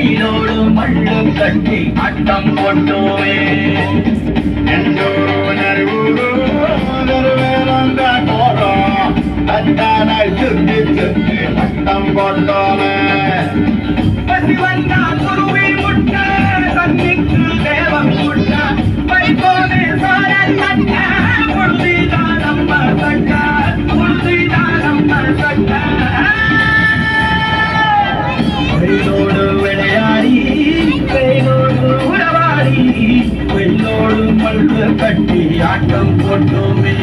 வெயிலோடு மண்ணு கட்டி அட்டம் போட்டோமே சுத்தி சுத்தி அட்டம் போட்டோமே பசிவந்தா குருவி முட்ட தண்ணிக்கு தேவம் முட்ட வைகோனே சார சட்ட முழுதிதான் நம்ம சட்ட முழுதிதான் நம்ம சட்ட வெயிலோடு விளையாடி வெயிலோடு உறவாடி வெள்ளோடு மல்லு கட்டி ஆட்டம் போட்டோமே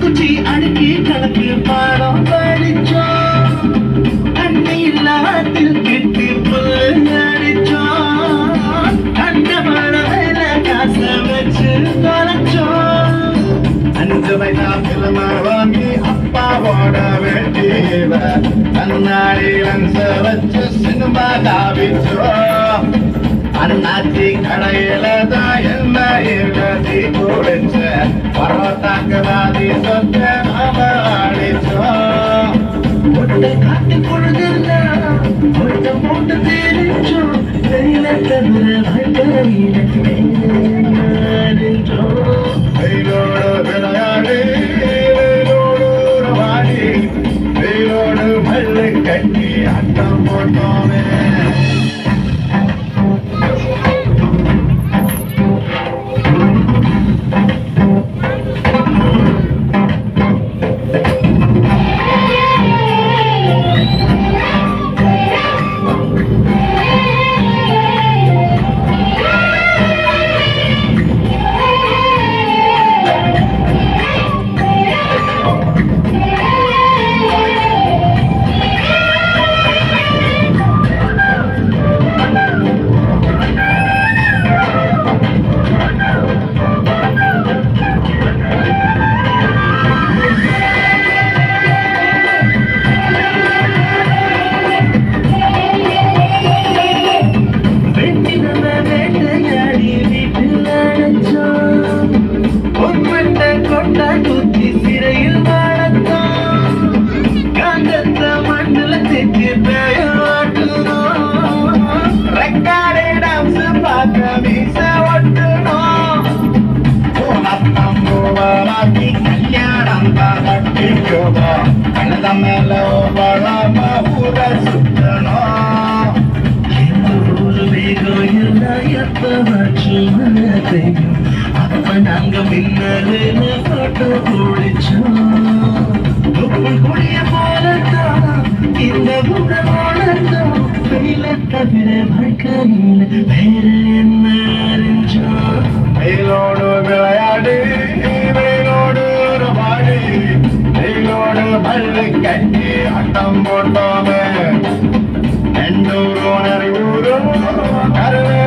குச்சி அடுக்கி கணக்கு பாடம் படிச்சோம் அன்னை இல்லாத்தில் கெட்டு அடிச்சோம் கண்ட மழையில காச வச்சு தொலைச்சோம் 5 வயதாத்தில் வாங்கி அப்பாவோட வேண்டியவ கண்ணாடி லன்ச வச்சு சினிமா காவிச்சோம் அண்ணாச்சி கடையில தான் என்ன எழுதி குடிச்ச பரவத்தாக்கவாதி சொத்த நாம அடிச்சோம் ஒட்டை காட்டு பொழுதுல ஒட்ட போட்டு தெரிச்சோம் வெயில தவிர வாழ்க்கையில வெயிலோடு விளையாடி வெயிலோடு வாடி வெயிலோடு மல்லு கட்டி அட்டம் போட்டோமே அப்ப நாங்க மின்னலில் போட்டு குடிச்சோம் குடிய போலத்தான் இந்த உணவோடத்தான் வெயில தவிர வாழ்க்கையில் வேற என்ன அறிஞ்சோம் வெயிலோடு விளையாடி வெயிலோடு வாடி வெயிலோடு மல்லு கட்டி அட்டம் போட்டோமே எண்டூர் ஊரும் கருவே